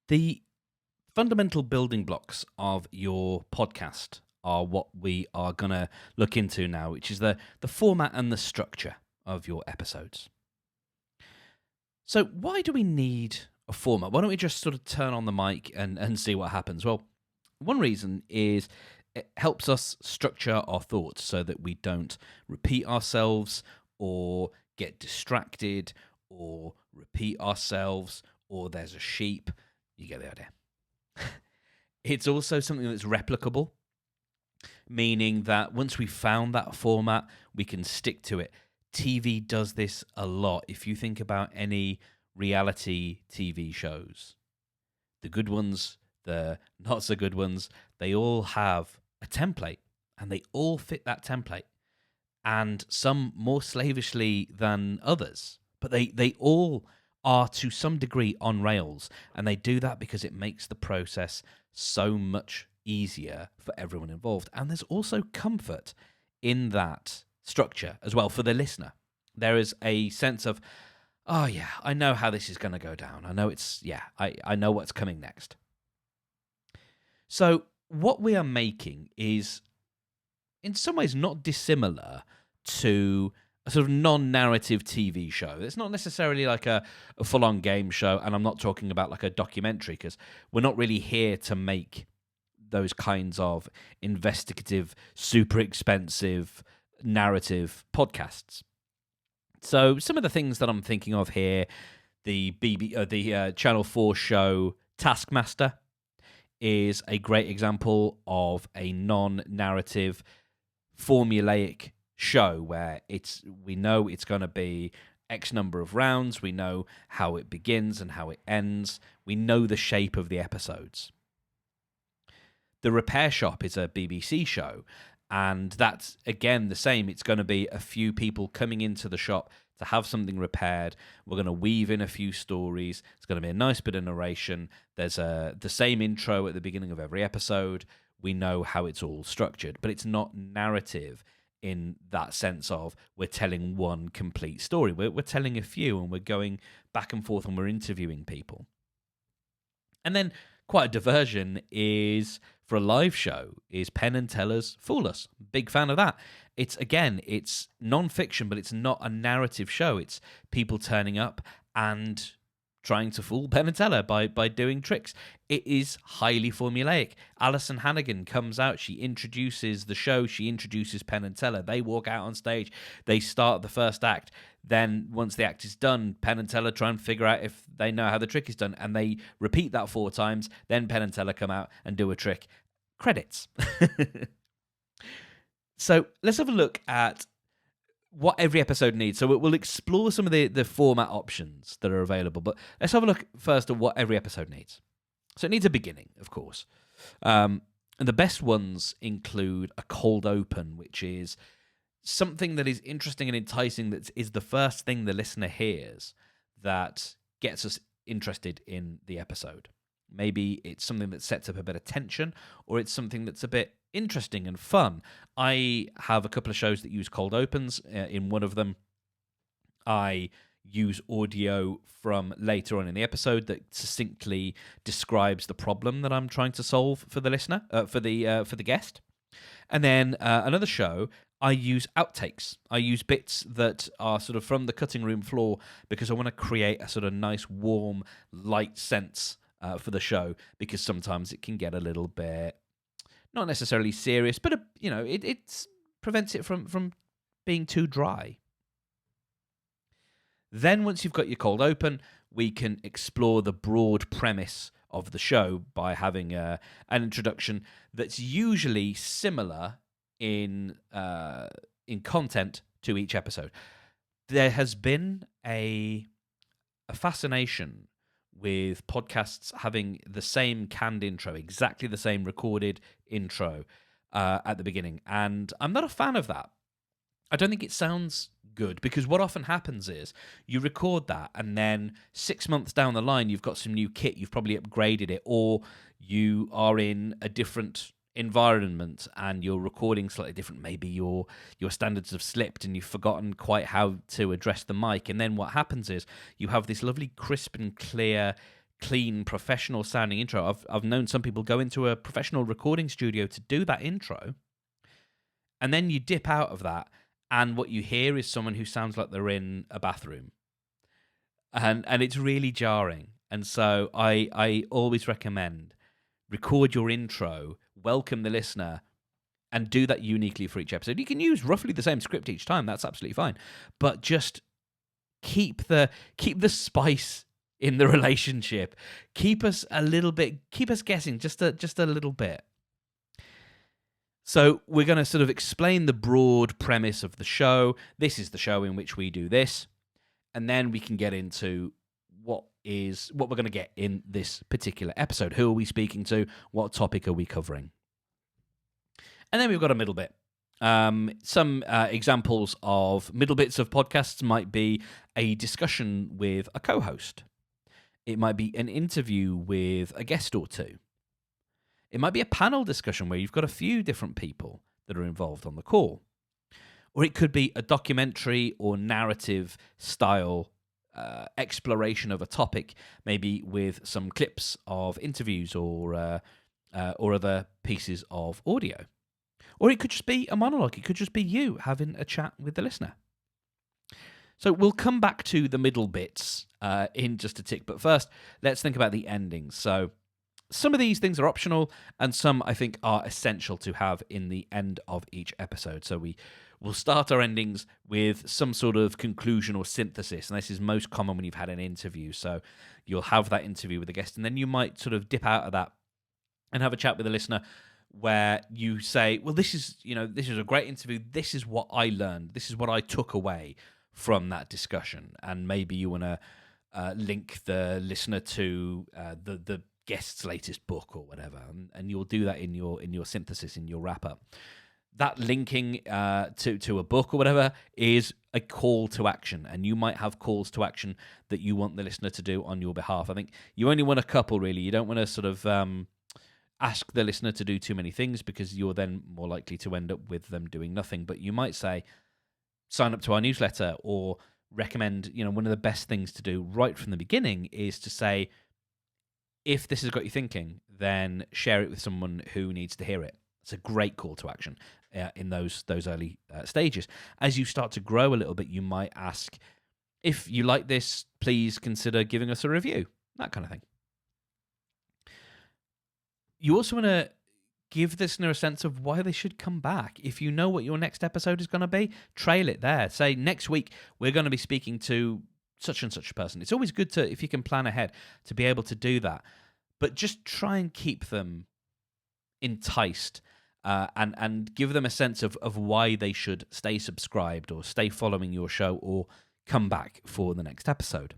The fundamental building blocks of your podcast are what we are going to look into now, which is the format and the structure of your episodes. So why do we need a format? Why don't we just sort of turn on the mic and see what happens? Well, one reason is it helps us structure our thoughts so that we don't repeat ourselves or get distracted or repeat ourselves or there's a sheep. You get the idea. It's also something that's replicable, meaning that once we've found that format, we can stick to it. TV does this a lot. If you think about any reality TV shows, the good ones, the not so good ones, they all have a template and they all fit that template. And some more slavishly than others, but they all are to some degree on rails. And they do that because it makes the process so much easier for everyone involved. And there's also comfort in that structure as well for the listener. There is a sense of, oh yeah, I know how this is going to go down. I know I know what's coming next. So what we are making is in some ways not dissimilar to a sort of non-narrative TV show. It's not necessarily like a full-on game show, and I'm not talking about like a documentary, because we're not really here to make those kinds of investigative, super expensive narrative podcasts. So some of the things that I'm thinking of here, the Channel 4 show Taskmaster is a great example of a non-narrative, formulaic show where we know it's going to be X number of rounds, we know how it begins and how it ends, we know the shape of the episodes. The Repair Shop is a BBC show, and that's, again, the same. It's going to be a few people coming into the shop to have something repaired. We're going to weave in a few stories. It's going to be a nice bit of narration. There's the same intro at the beginning of every episode. We know how it's all structured, but it's not narrative in that sense of we're telling one complete story. We're telling a few, and we're going back and forth, and we're interviewing people. And then quite a diversion is, for a live show, is Penn and Teller's Fool Us. Big fan of that. It's non-fiction, but it's not a narrative show. It's people turning up and trying to fool Penn and Teller by doing tricks. It is highly formulaic. Alison Hannigan comes out, she introduces the show, she introduces Penn and Teller. They walk out on stage, they start the first act. Then once the act is done, Penn and Teller try and figure out if they know how the trick is done, and they repeat that 4 times. Then Penn and Teller come out and do a trick. Credits. So let's have a look at what every episode needs. So we'll explore some of the format options that are available, but let's have a look first at what every episode needs. So it needs a beginning, of course. And the best ones include a cold open, which is something that is interesting and enticing, that is the first thing the listener hears that gets us interested in the episode. Maybe it's something that sets up a bit of tension, or it's something that's a bit interesting and fun. I have a couple of shows that use cold opens. In one of them, I use audio from later on in the episode that succinctly describes the problem that I'm trying to solve for the listener, for the guest. And then another show, I use outtakes. I use bits that are sort of from the cutting room floor, because I want to create a sort of nice, warm, light sense for the show, because sometimes it can get a little bit, not necessarily serious, but it prevents it from being too dry. Then once you've got your cold open, we can explore the broad premise of the show by having an introduction that's usually similar in content to each episode. There has been a fascination with podcasts having the same canned intro, exactly the same recorded intro at the beginning. And I'm not a fan of that. I don't think it sounds good, because what often happens is you record that, and then 6 months down the line, you've got some new kit, you've probably upgraded it, or you are in a different environment and you're recording slightly different. Maybe your standards have slipped and you've forgotten quite how to address the mic. And then what happens is you have this lovely crisp and clear clean, professional sounding intro. I've known some people go into a professional recording studio to do that intro, and then you dip out of that, and what you hear is someone who sounds like they're in a bathroom, and it's really jarring. And so I always recommend record your intro, welcome the listener, and do that uniquely for each episode. You can use roughly the same script each time. That's absolutely fine, but just keep the spice in the relationship. Keep us guessing just a little bit. So we're going to sort of explain the broad premise of the show. This is the show in which we do this, and then we can get into what we're going to get in this particular episode. Who are we speaking to? What topic are we covering? And then we've got a middle bit. Some examples of middle bits of podcasts might be a discussion with a co-host. It might be an interview with a guest or two. It might be a panel discussion where you've got a few different people that are involved on the call. Or it could be a documentary or narrative style exploration of a topic, maybe with some clips of interviews or other pieces of audio. Or it could just be a monologue. It could just be you having a chat with the listener. So we'll come back to the middle bits in just a tick. But first, let's think about the endings. So some of these things are optional, and some I think are essential to have in the end of each episode. So we will start our endings with some sort of conclusion or synthesis. And this is most common when you've had an interview. So you'll have that interview with a guest, and then you might sort of dip out of that and have a chat with the listener, where you say, well, this is a great interview. This is what I learned. This is what I took away from that discussion. And maybe you want to link the listener to the guest's latest book or whatever. And you'll do that in your synthesis, in your wrap-up. That linking to a book or whatever is a call to action. And you might have calls to action that you want the listener to do on your behalf. I think you only want a couple, really. You don't want to sort of ask the listener to do too many things, because you're then more likely to end up with them doing nothing. But you might say, sign up to our newsletter, or recommend, one of the best things to do right from the beginning is to say, if this has got you thinking, then share it with someone who needs to hear it. It's a great call to action in those early stages. As you start to grow a little bit, you might ask, if you like this, please consider giving us a review, that kind of thing. You also want to give the listener a sense of why they should come back. If you know what your next episode is going to be, trail it there. Say, next week, we're going to be speaking to such and such a person. It's always good to, if you can plan ahead, to be able to do that. But just try and keep them enticed and give them a sense of why they should stay subscribed or stay following your show or come back for the next episode.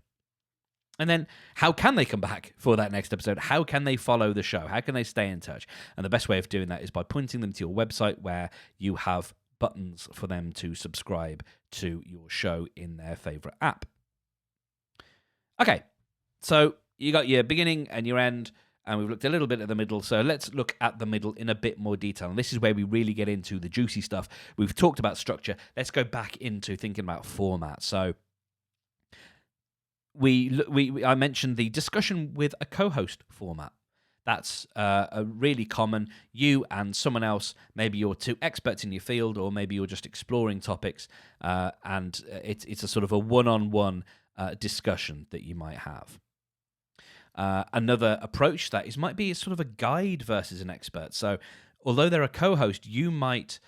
And then how can they come back for that next episode? How can they follow the show? How can they stay in touch? And the best way of doing that is by pointing them to your website, where you have buttons for them to subscribe to your show in their favorite app. Okay, so you got your beginning and your end, and we've looked a little bit at the middle. So let's look at the middle in a bit more detail. And this is where we really get into the juicy stuff. We've talked about structure. Let's go back into thinking about format. So I mentioned the discussion with a co-host format. That's a really common. You and someone else, maybe you're two experts in your field, or maybe you're just exploring topics, and it's a sort of a one-on-one discussion that you might have. Another approach that might be sort of a guide versus an expert. So although they're a co-host, you might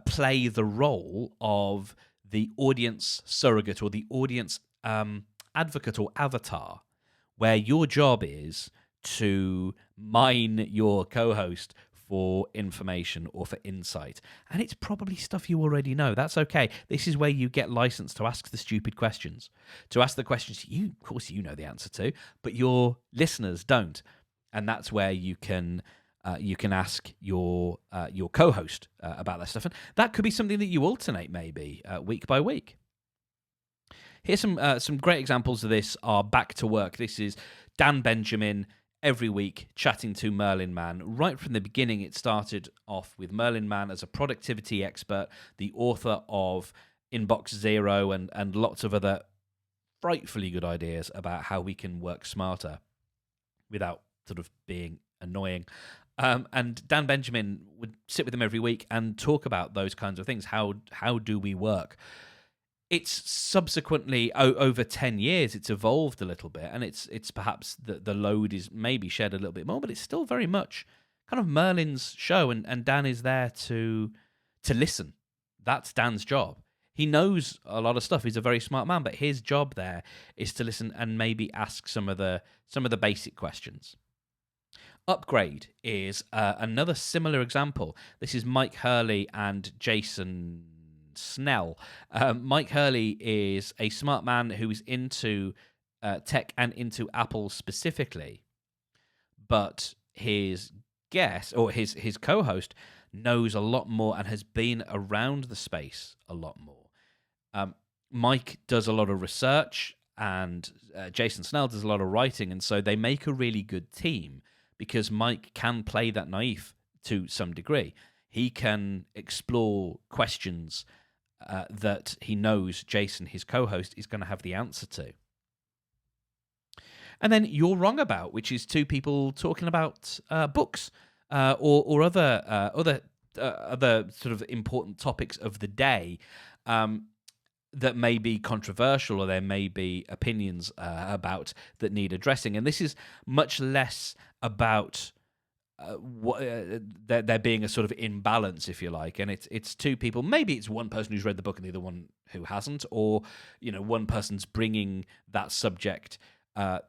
play the role of the audience surrogate or the audience advocate or avatar, where your job is to mine your co-host for information or for insight. And it's probably stuff you already know. That's okay. This is where you get licensed to ask the stupid questions, to ask the questions of course you know the answer to, but your listeners don't. And that's where you can ask your co-host about that stuff. And that could be something that you alternate maybe week by week. Here's some great examples of this are Back to Work. This is Dan Benjamin every week chatting to Merlin Mann. Right from the beginning, it started off with Merlin Mann as a productivity expert, the author of Inbox Zero and lots of other frightfully good ideas about how we can work smarter. without sort of being annoying. And Dan Benjamin would sit with him every week and talk about those kinds of things. How do we work? It's subsequently over 10 years, it's evolved a little bit, and it's perhaps the load is maybe shared a little bit more, but it's still very much kind of Merlin's show, and Dan is there to listen. That's Dan's job. He knows a lot of stuff. He's a very smart man, but his job there is to listen and maybe ask some of the basic questions. Upgrade is another similar example. This is Mike Hurley and Jason Snell. Mike Hurley is a smart man who is into tech and into Apple specifically, but his guest or his co-host knows a lot more and has been around the space a lot more. Mike does a lot of research, and Jason Snell does a lot of writing, and so they make a really good team because Mike can play that naive to some degree. He can explore questions that he knows Jason, his co-host, is going to have the answer to. And then You're Wrong About, which is two people talking about books or other sort of important topics of the day that may be controversial, or there may be opinions about that need addressing. And this is much less about there being a sort of imbalance, if you like, and it's two people. Maybe it's one person who's read the book and the other one who hasn't, or one person's bringing that subject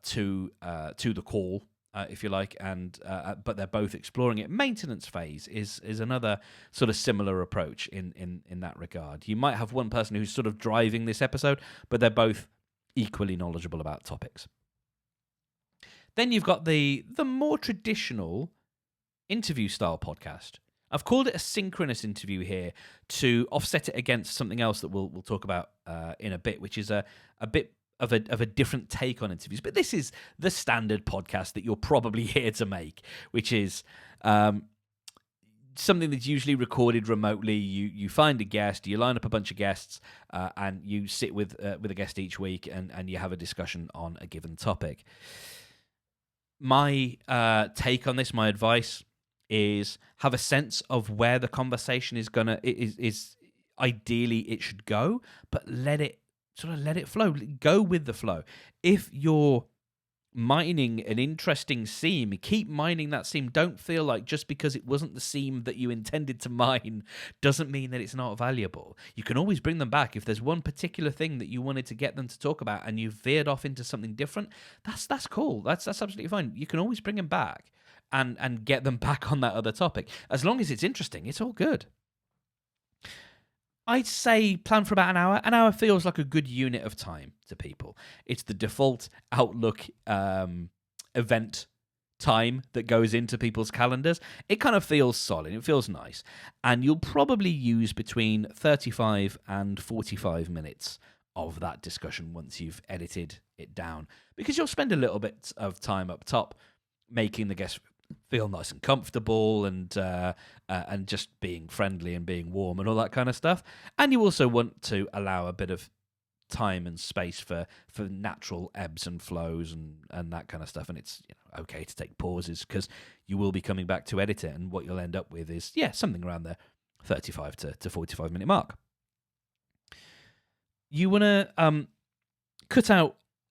to the call, if you like, and but they're both exploring it. Maintenance phase is another sort of similar approach in that regard. You might have one person who's sort of driving this episode, but they're both equally knowledgeable about topics. Then you've got the more traditional interview style podcast. I've called it a synchronous interview here to offset it against something else that we'll talk about in a bit, which is a bit of a different take on interviews. But this is the standard podcast that you're probably here to make, which is something that's usually recorded remotely. You find a guest, you line up a bunch of guests, and you sit with a guest each week, and you have a discussion on a given topic. My take on this, my advice, is have a sense of where the conversation is ideally it should go, but let it flow. Go with the flow. If you're mining an interesting seam, keep mining that seam. Don't feel like just because it wasn't the seam that you intended to mine doesn't mean that it's not valuable. You can always bring them back. If there's one particular thing that you wanted to get them to talk about and you veered off into something different, that's cool. That's absolutely fine. You can always bring them back and get them back on that other topic. As long as it's interesting, it's all good. I'd say plan for about an hour. An hour feels like a good unit of time to people. It's the default Outlook event time that goes into people's calendars. It kind of feels solid. It feels nice. And you'll probably use between 35 and 45 minutes of that discussion once you've edited it down, because you'll spend a little bit of time up top making the guest feel nice and comfortable, and just being friendly and being warm and all that kind of stuff. And you also want to allow a bit of time and space for natural ebbs and flows and that kind of stuff. And it's okay to take pauses, because you will be coming back to edit it, and what you'll end up with is something around the 35 to 45 minute mark. You want to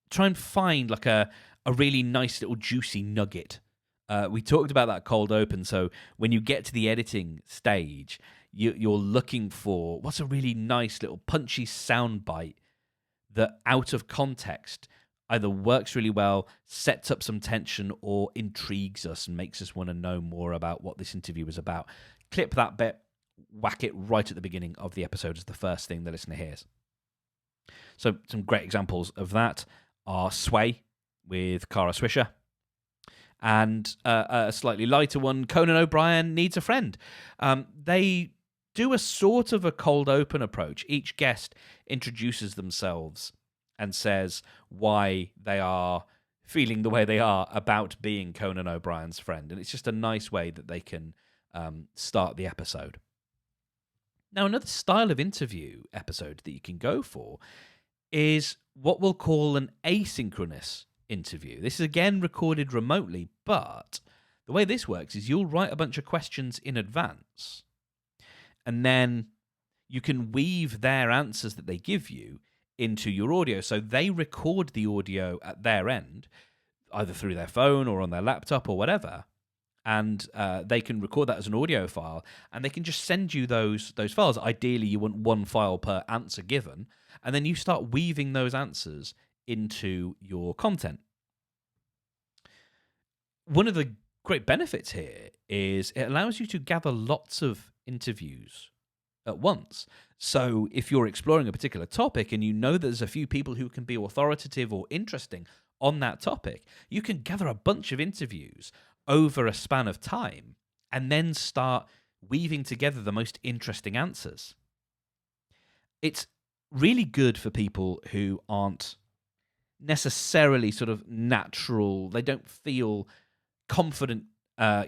try and find like a really nice little juicy nugget. We talked about that cold open. So when you get to the editing stage, you're looking for what's a really nice little punchy soundbite that, out of context, either works really well, sets up some tension, or intrigues us and makes us want to know more about what this interview is about. Clip that bit, whack it right at the beginning of the episode as the first thing the listener hears. So some great examples of that are Sway with Cara Swisher, and a slightly lighter one, Conan O'Brien Needs a Friend. They do a sort of a cold open approach. Each guest introduces themselves and says why they are feeling the way they are about being Conan O'Brien's friend. And it's just a nice way that they can start the episode. Now, another style of interview episode that you can go for is what we'll call an asynchronous interview. This is again recorded remotely, but the way this works is you'll write a bunch of questions in advance, and then you can weave their answers that they give you into your audio. So they record the audio at their end, either through their phone or on their laptop or whatever, and they can record that as an audio file, and they can just send you those files. Ideally, you want one file per answer given, and then you start weaving those answers into your content. One of the great benefits here is it allows you to gather lots of interviews at once. So if you're exploring a particular topic and you know there's a few people who can be authoritative or interesting on that topic, you can gather a bunch of interviews over a span of time and then start weaving together the most interesting answers. It's really good for people who aren't necessarily sort of natural, they don't feel confident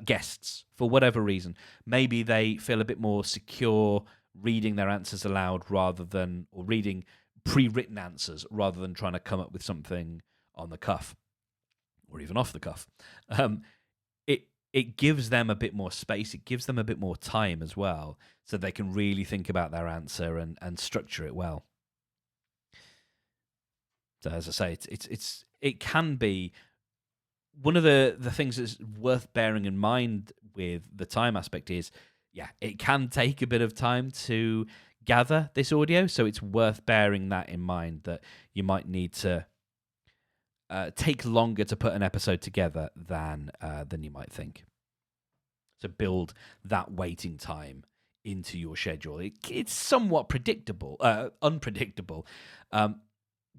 guests for whatever reason. Maybe they feel a bit more secure reading their answers aloud or reading pre-written answers rather than trying to come up with something on the cuff or even off the cuff. It gives them a bit more space. It gives them a bit more time as well, so they can really think about their answer and structure it well. So as I say, it can be one of the things that's worth bearing in mind with the time aspect is, it can take a bit of time to gather this audio, so it's worth bearing that in mind, that you might need to take longer to put an episode together than you might think. So build that waiting time into your schedule. It's somewhat unpredictable,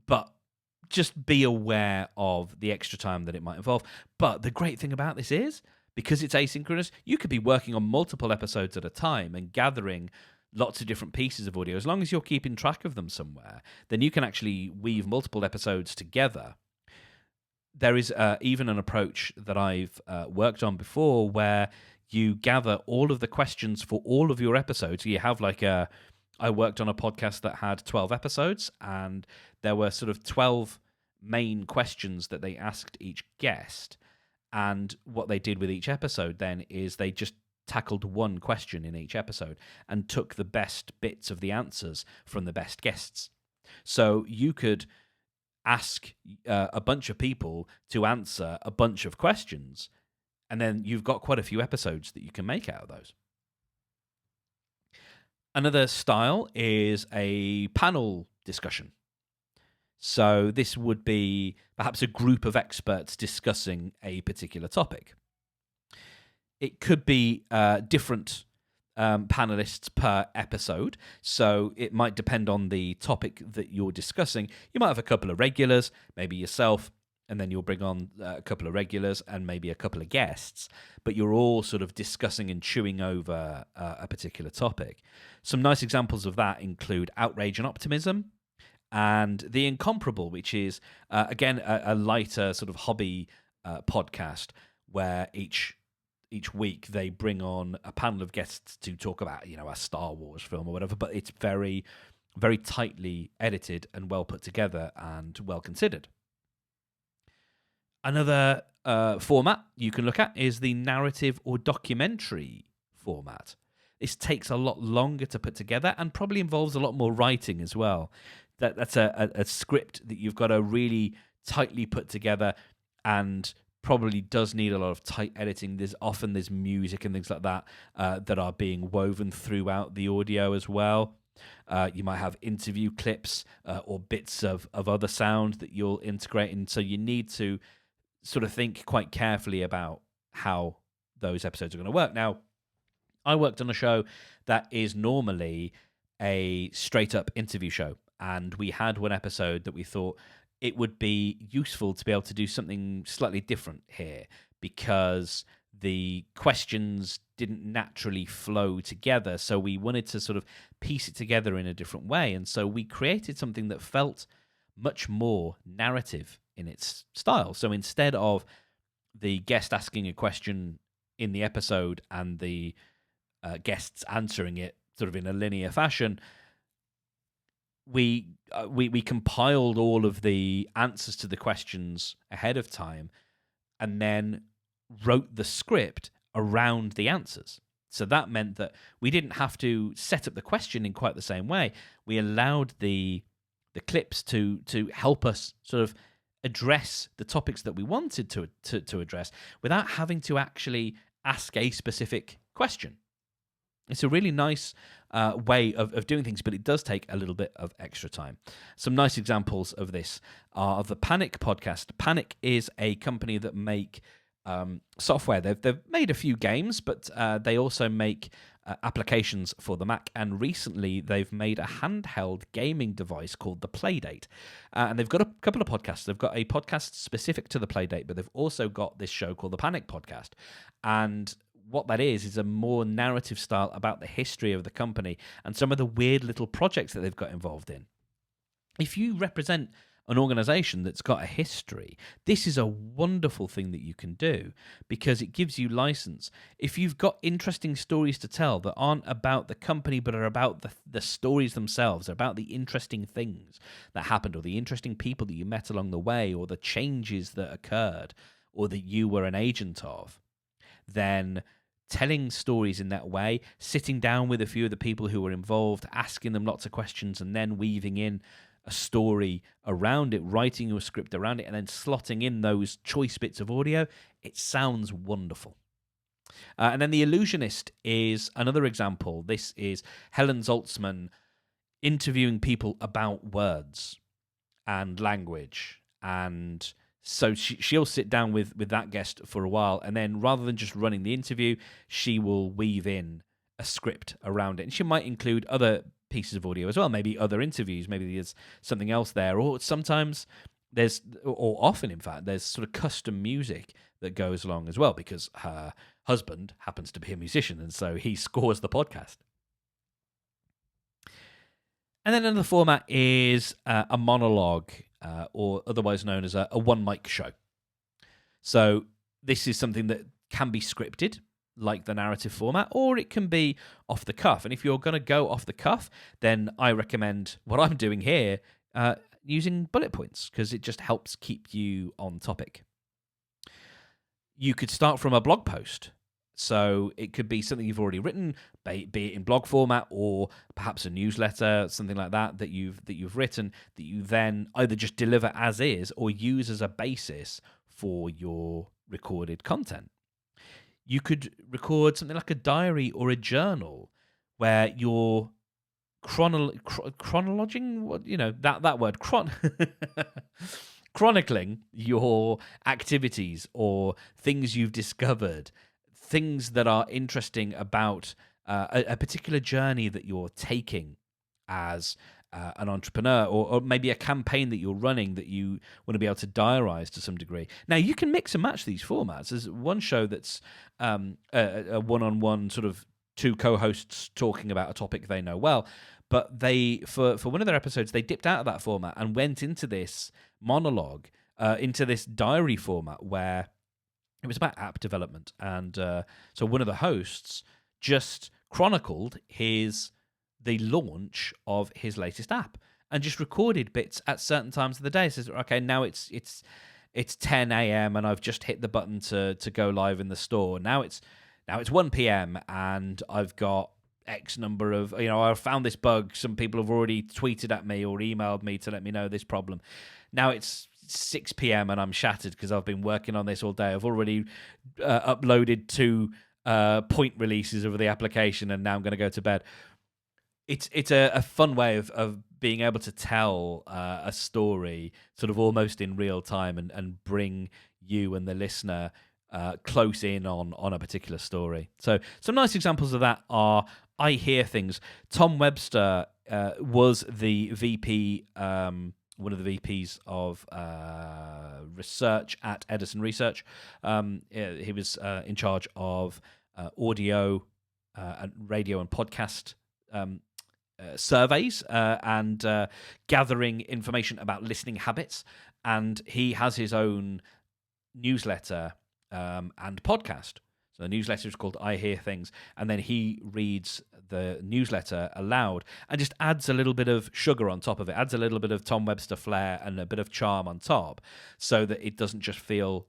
but just be aware of the extra time that it might involve. But the great thing about this is, because it's asynchronous, you could be working on multiple episodes at a time and gathering lots of different pieces of audio. As long as you're keeping track of them somewhere, then you can actually weave multiple episodes together. There is even an approach that I've worked on before where you gather all of the questions for all of your episodes. You have I worked on a podcast that had 12 episodes, and there were sort of 12 main questions that they asked each guest. And what they did with each episode then is they just tackled one question in each episode and took the best bits of the answers from the best guests. So you could ask a bunch of people to answer a bunch of questions, and then you've got quite a few episodes that you can make out of those. Another style is a panel discussion. So this would be perhaps a group of experts discussing a particular topic. It could be different panelists per episode, so it might depend on the topic that you're discussing. You might have a couple of regulars, maybe yourself, and then you'll bring on a couple of regulars and maybe a couple of guests, but you're all sort of discussing and chewing over a particular topic. Some nice examples of that include Outrage and Optimism, and The Incomparable, which is, again, a lighter sort of hobby podcast where each week they bring on a panel of guests to talk about, a Star Wars film or whatever, but it's very, very tightly edited and well put together and well considered. Another format you can look at is the narrative or documentary format. This takes a lot longer to put together and probably involves a lot more writing as well. That's a script that you've got to really tightly put together and probably does need a lot of tight editing. There's music and things like that that are being woven throughout the audio as well. You might have interview clips or bits of other sound that you'll integrate in. So you need to sort of think quite carefully about how those episodes are going to work. Now, I worked on a show that is normally a straight-up interview show, and we had one episode that we thought it would be useful to be able to do something slightly different here because the questions didn't naturally flow together, so we wanted to sort of piece it together in a different way, and so we created something that felt much more narrative in its style. So instead of the guest asking a question in the episode and the guests answering it sort of in a linear fashion, we we compiled all of the answers to the questions ahead of time, and then wrote the script around the answers. So that meant that we didn't have to set up the question in quite the same way. We allowed the clips to help us sort of address the topics that we wanted to address without having to actually ask a specific question. It's a really nice way of doing things, but it does take a little bit of extra time. Some nice examples of this are the Panic podcast. Panic is a company that make software. They've made a few games, but they also make applications for the Mac. And recently, they've made a handheld gaming device called the Playdate. And they've got a couple of podcasts. They've got a podcast specific to the Playdate, but they've also got this show called the Panic podcast. And what that is a more narrative style about the history of the company and some of the weird little projects that they've got involved in. If you represent an organization that's got a history, this is a wonderful thing that you can do because it gives you license. If you've got interesting stories to tell that aren't about the company but are about the stories themselves, about the interesting things that happened or the interesting people that you met along the way or the changes that occurred or that you were an agent of, then telling stories in that way, sitting down with a few of the people who were involved, asking them lots of questions, and then weaving in a story around it, writing a script around it, and then slotting in those choice bits of audio, it sounds wonderful. And then The Illusionist is another example. This is Helen Zaltzman interviewing people about words and language, and so she'll sit down with that guest for a while, and then rather than just running the interview, she will weave in a script around it. And she might include other pieces of audio as well, maybe other interviews, maybe there's something else there, or sometimes or often in fact, there's sort of custom music that goes along as well, because her husband happens to be a musician, and so he scores the podcast. And then another format is a monologue, or otherwise known as a one mic show. So this is something that can be scripted, like the narrative format, or it can be off the cuff. And if you're going to go off the cuff, then I recommend what I'm doing here, using bullet points, because it just helps keep you on topic. You could start from a blog post. So it could be something you've already written, be it in blog format or perhaps a newsletter, something like that you've written, that you then either just deliver as is or use as a basis for your recorded content. You could record something like a diary or a journal where you're chronologing, that word, chronicling your activities or things you've discovered, things that are interesting about a particular journey that you're taking as an entrepreneur, or maybe a campaign that you're running that you want to be able to diarize to some degree. Now, you can mix and match these formats. There's one show that's a one-on-one sort of two co-hosts talking about a topic they know well, but they, for one of their episodes, they dipped out of that format and went into this monologue, into this diary format where it was about app development. And so one of the hosts just chronicled the launch of his latest app and just recorded bits at certain times of the day. It says, okay, now it's 10 a.m. and I've just hit the button to go live in the store. Now it's 1 p.m. and I've got X number of, I found this bug. Some people have already tweeted at me or emailed me to let me know this problem. Now it's 6 p.m. and I'm shattered because I've been working on this all day. I've already uploaded 2 point releases of the application, and now I'm going to go to bed. It's a fun way of being able to tell a story sort of almost in real time and bring you and the listener close in on a particular story. So some nice examples of that are I Hear Things. Tom Webster was the VP, one of the VPs of research at Edison Research. He was in charge of audio and radio and podcast surveys and gathering information about listening habits. And he has his own newsletter and podcast. So the newsletter is called I Hear Things, and then he reads the newsletter aloud and just adds a little bit of sugar on top of it, adds a little bit of Tom Webster flair and a bit of charm on top, so that it doesn't just feel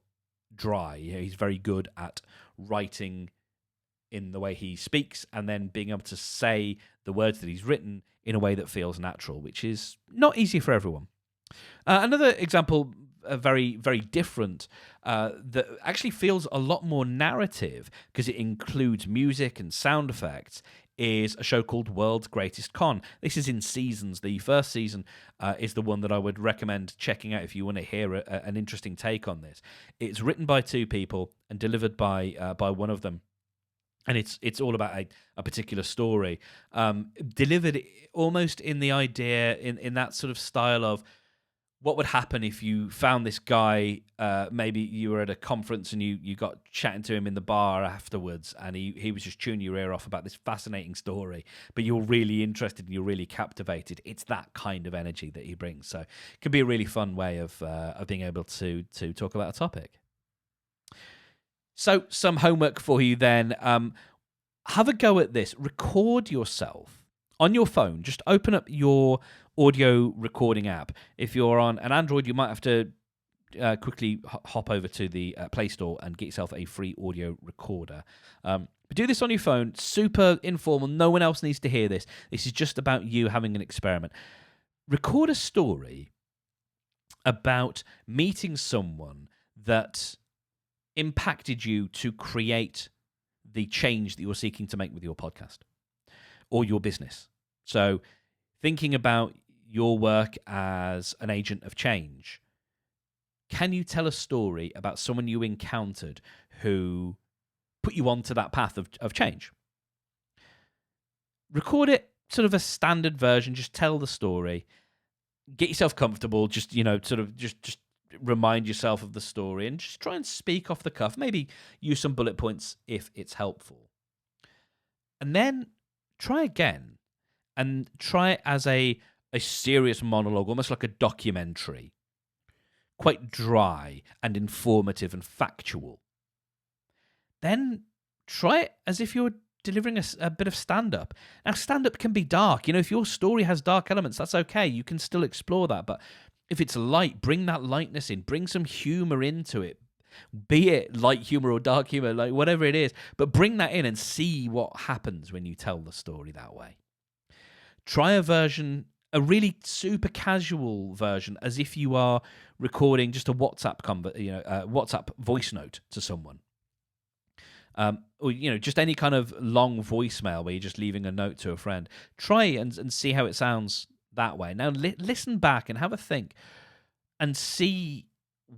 dry. He's very good at writing in the way he speaks and then being able to say the words that he's written in a way that feels natural, which is not easy for everyone. Another example, very, very different, that actually feels a lot more narrative because it includes music and sound effects, is a show called World's Greatest Con. This is in seasons. The first season is the one that I would recommend checking out if you want to hear an interesting take on this. It's written by two people and delivered by one of them. And it's all about a particular story, delivered almost in the idea, in that sort of style of what would happen if you found this guy, maybe you were at a conference and you got chatting to him in the bar afterwards, and he was just chewing your ear off about this fascinating story, but you're really interested and you're really captivated. It's that kind of energy that he brings. So it can be a really fun way of being able to talk about a topic. So some homework for you then. Have a go at this. Record yourself on your phone. Just open up your audio recording app. If you're on an Android, you might have to quickly hop over to the Play Store and get yourself a free audio recorder. But do this on your phone. Super informal. No one else needs to hear this. This is just about you having an experiment. Record a story about meeting someone that impacted you to create the change that you're seeking to make with your podcast or your business. So thinking about your work as an agent of change, can you tell a story about someone you encountered who put you onto that path of change? Record it, sort of a standard version, just tell the story, get yourself comfortable, just, sort of just remind yourself of the story and just try and speak off the cuff. Maybe use some bullet points if it's helpful. And then try again and try it as a serious monologue, almost like a documentary. Quite dry and informative and factual. Then try it as if you're delivering a bit of stand-up. Now, stand-up can be dark. If your story has dark elements, that's okay. You can still explore that. But if it's light, bring that lightness in. Bring some humor into it. Be it light humor or dark humor, like whatever it is. But bring that in and see what happens when you tell the story that way. Try a version, a really super casual version, as if you are recording just a WhatsApp voice note to someone. Or just any kind of long voicemail where you're just leaving a note to a friend. Try and see how it sounds that way. Now listen back and have a think and see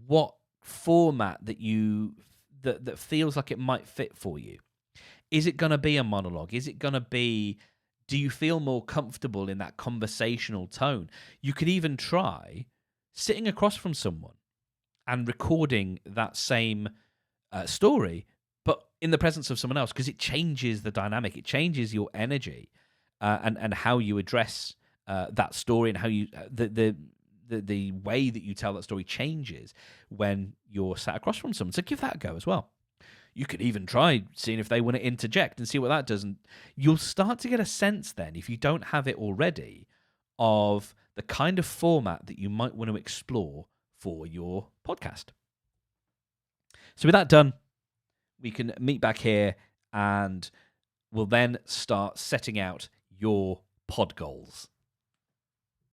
what format that feels like it might fit for you. Is it going to be a monologue? Is it going to be, do you feel more comfortable in that conversational tone? You could even try sitting across from someone and recording that same story, but in the presence of someone else, because it changes the dynamic. It changes your energy and how you address that story, and how you the way that you tell that story changes when you're sat across from someone. So give that a go as well. You could even try seeing if they want to interject and see what that does. And you'll start to get a sense then, if you don't have it already, of the kind of format that you might want to explore for your podcast. So with that done, we can meet back here and we'll then start setting out your pod goals.